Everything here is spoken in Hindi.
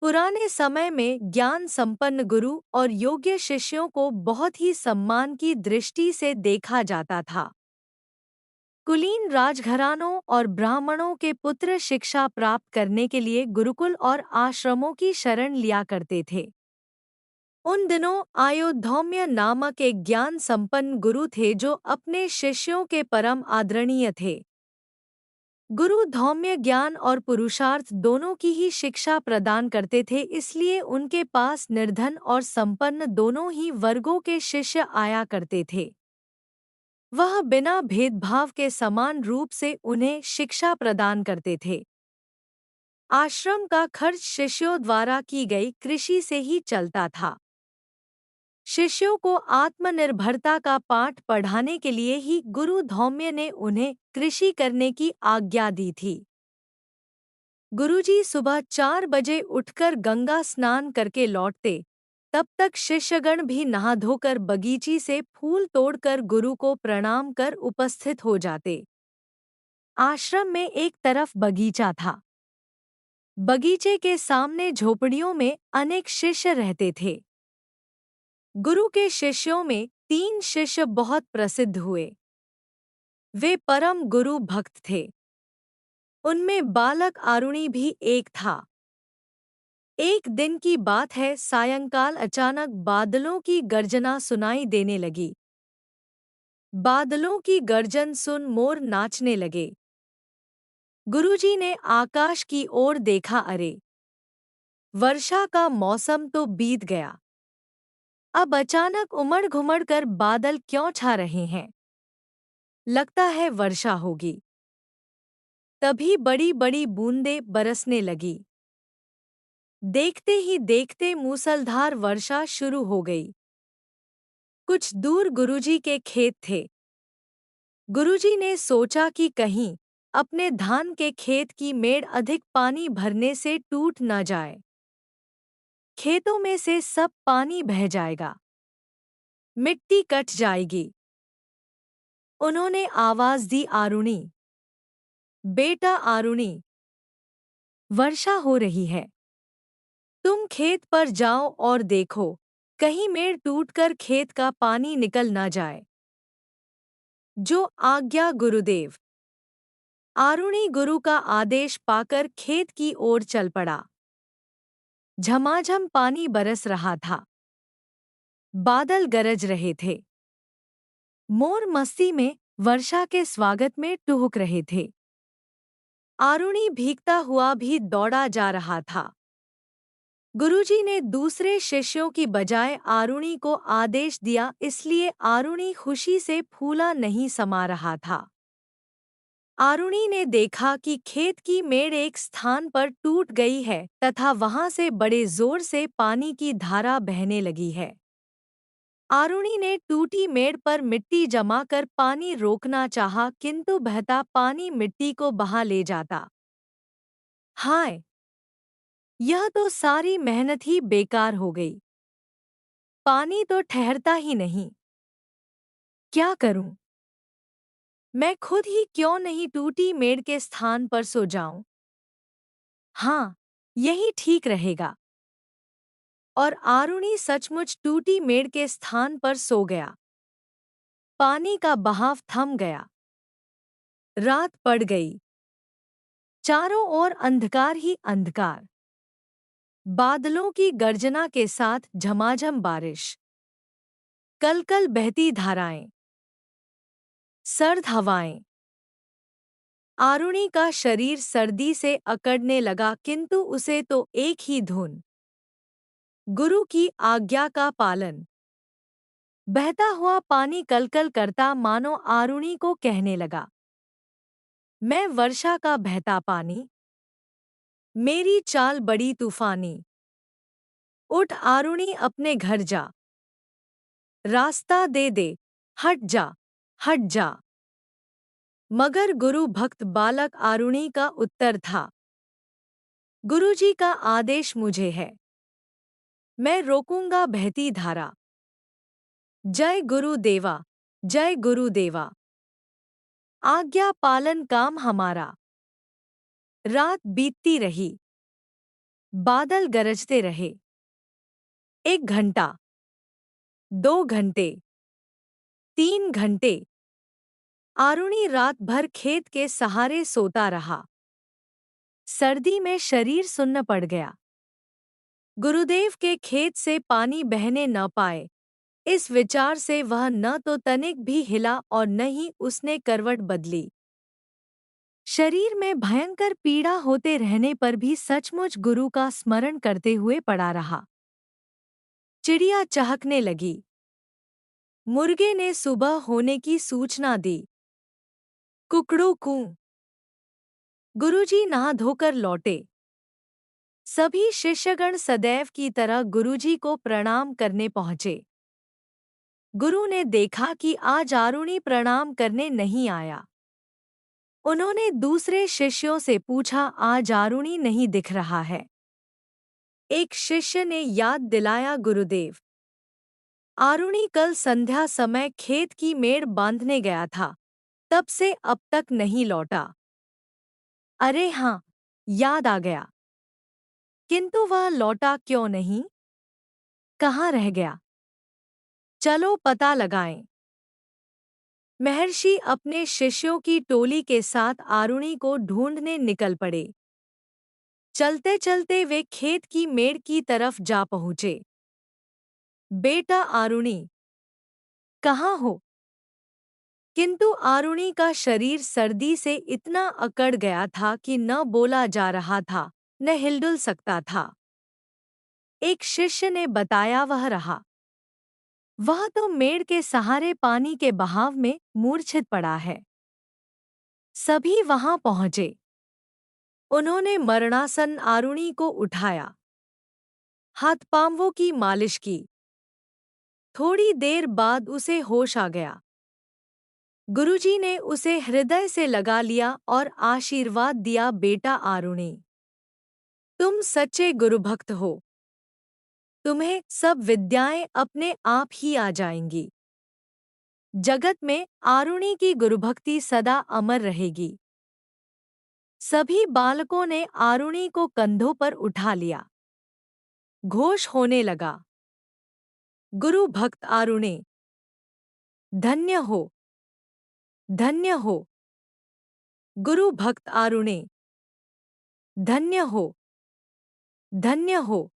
पुराने समय में ज्ञान संपन्न गुरु और योग्य शिष्यों को बहुत ही सम्मान की दृष्टि से देखा जाता था। कुलीन राजघरानों और ब्राह्मणों के पुत्र शिक्षा प्राप्त करने के लिए गुरुकुल और आश्रमों की शरण लिया करते थे। उन दिनों आयोधौम्य नामक एक ज्ञान संपन्न गुरु थे जो अपने शिष्यों के परम आदरणीय थे। गुरु धौम्य ज्ञान और पुरुषार्थ दोनों की ही शिक्षा प्रदान करते थे, इसलिए उनके पास निर्धन और संपन्न दोनों ही वर्गों के शिष्य आया करते थे। वह बिना भेदभाव के समान रूप से उन्हें शिक्षा प्रदान करते थे। आश्रम का खर्च शिष्यों द्वारा की गई कृषि से ही चलता था। शिष्यों को आत्मनिर्भरता का पाठ पढ़ाने के लिए ही गुरु धौम्य ने उन्हें कृषि करने की आज्ञा दी थी। गुरुजी सुबह 4 बजे उठकर गंगा स्नान करके लौटते, तब तक शिष्यगण भी नहा धोकर बगीची से फूल तोड़कर गुरु को प्रणाम कर उपस्थित हो जाते। आश्रम में एक तरफ बगीचा था। बगीचे के सामने झोपड़ियों में अनेक शिष्य रहते थे। गुरु के शिष्यों में 3 शिष्य बहुत प्रसिद्ध हुए। वे परम गुरु भक्त थे। उनमें बालक आरुणि भी एक था। एक दिन की बात है, सायंकाल अचानक बादलों की गर्जना सुनाई देने लगी। बादलों की गर्जन सुन मोर नाचने लगे। गुरुजी ने आकाश की ओर देखा, अरे, वर्षा का मौसम तो बीत गया। अब अचानक उमड़ घुमड़ कर बादल क्यों छा रहे हैं? लगता है वर्षा होगी। तभी बड़ी बड़ी बूंदें बरसने लगी। देखते ही देखते मूसलधार वर्षा शुरू हो गई। कुछ दूर गुरुजी के खेत थे। गुरुजी ने सोचा कि कहीं अपने धान के खेत की मेड़ अधिक पानी भरने से टूट न जाए। खेतों में से सब पानी बह जाएगा, मिट्टी कट जाएगी। उन्होंने आवाज दी, आरुणि, बेटा आरुणि, वर्षा हो रही है। तुम खेत पर जाओ और देखो, कहीं मेड़ टूटकर खेत का पानी निकल ना जाए। जो आज्ञा गुरुदेव। आरुणि गुरु का आदेश पाकर खेत की ओर चल पड़ा। झमाझम पानी बरस रहा था। बादल गरज रहे थे। मोर मस्ती में वर्षा के स्वागत में टुहुक रहे थे। आरुणि भीगता हुआ भी दौड़ा जा रहा था। गुरुजी ने दूसरे शिष्यों की बजाय आरुणि को आदेश दिया, इसलिए आरुणि खुशी से फूला नहीं समा रहा था। आरुणि ने देखा कि खेत की मेड़ एक स्थान पर टूट गई है तथा वहां से बड़े जोर से पानी की धारा बहने लगी है। आरुणि ने टूटी मेड़ पर मिट्टी जमा कर पानी रोकना चाहा, किंतु बहता पानी मिट्टी को बहा ले जाता। हाय! यह तो सारी मेहनत ही बेकार हो गई। पानी तो ठहरता ही नहीं। क्या करूं? मैं खुद ही क्यों नहीं टूटी मेड़ के स्थान पर सो जाऊं? हाँ, यही ठीक रहेगा। और आरुणि सचमुच टूटी मेड़ के स्थान पर सो गया। पानी का बहाव थम गया। रात पड़ गई। चारों ओर अंधकार ही अंधकार। बादलों की गर्जना के साथ झमाझम बारिश। कल-कल बहती धाराएं। सर्द हवाएं। आरुणि का शरीर सर्दी से अकड़ने लगा, किंतु उसे तो एक ही धुन, गुरु की आज्ञा का पालन। बहता हुआ पानी कलकल करता मानो आरुणि को कहने लगा, मैं वर्षा का बहता पानी, मेरी चाल बड़ी तूफानी। उठ आरुणि, अपने घर जा। रास्ता दे दे, हट जा, हट जा। मगर गुरु भक्त बालक आरुणि का उत्तर था, गुरुजी का आदेश मुझे है। मैं रोकूंगा बहती धारा। जय गुरुदेवा, जय गुरुदेवा। आज्ञा पालन काम हमारा। रात बीतती रही। बादल गरजते रहे। 1 घंटा, 2 घंटे, 3 घंटे। आरुणि रात भर खेत के सहारे सोता रहा। सर्दी में शरीर सुन्न पड़ गया। गुरुदेव के खेत से पानी बहने न पाए, इस विचार से वह न तो तनिक भी हिला और न ही उसने करवट बदली। शरीर में भयंकर पीड़ा होते रहने पर भी सचमुच गुरु का स्मरण करते हुए पड़ा रहा। चिड़िया चहकने लगी। मुर्गे ने सुबह होने की सूचना दी। कुकड़ू कूं। गुरुजी नहा धोकर लौटे। सभी शिष्यगण सदैव की तरह गुरुजी को प्रणाम करने पहुंचे। गुरु ने देखा कि आज आरुणि प्रणाम करने नहीं आया। उन्होंने दूसरे शिष्यों से पूछा, आज आरुणि नहीं दिख रहा है। एक शिष्य ने याद दिलाया, गुरुदेव, आरुणि कल संध्या समय खेत की मेड़ बांधने गया था, तब से अब तक नहीं लौटा। अरे हाँ, याद आ गया। किंतु वह लौटा क्यों नहीं? कहाँ रह गया? चलो पता लगाएं। महर्षि अपने शिष्यों की टोली के साथ आरुणि को ढूंढने निकल पड़े। चलते चलते वे खेत की मेड़ की तरफ जा पहुँचे। बेटा आरुणि, कहाँ हो? किंतु आरुणि का शरीर सर्दी से इतना अकड़ गया था कि न बोला जा रहा था, न हिलडुल सकता था। एक शिष्य ने बताया, वह रहा। वह तो मेड़ के सहारे पानी के बहाव में मूर्छित पड़ा है। सभी वहां पहुंचे। उन्होंने मरणासन आरुणि को उठाया, हाथ पांवों की मालिश की। थोड़ी देर बाद उसे होश आ गया। गुरुजी ने उसे हृदय से लगा लिया और आशीर्वाद दिया, बेटा आरुणि, तुम सच्चे गुरुभक्त हो। तुम्हें सब विद्याएं अपने आप ही आ जाएंगी। जगत में आरुणि की गुरुभक्ति सदा अमर रहेगी। सभी बालकों ने आरुणि को कंधों पर उठा लिया। घोष होने लगा, गुरु भक्त आरुणि, धन्य हो, धन्य हो। गुरु भक्त आरुणि, धन्य हो, धन्य हो।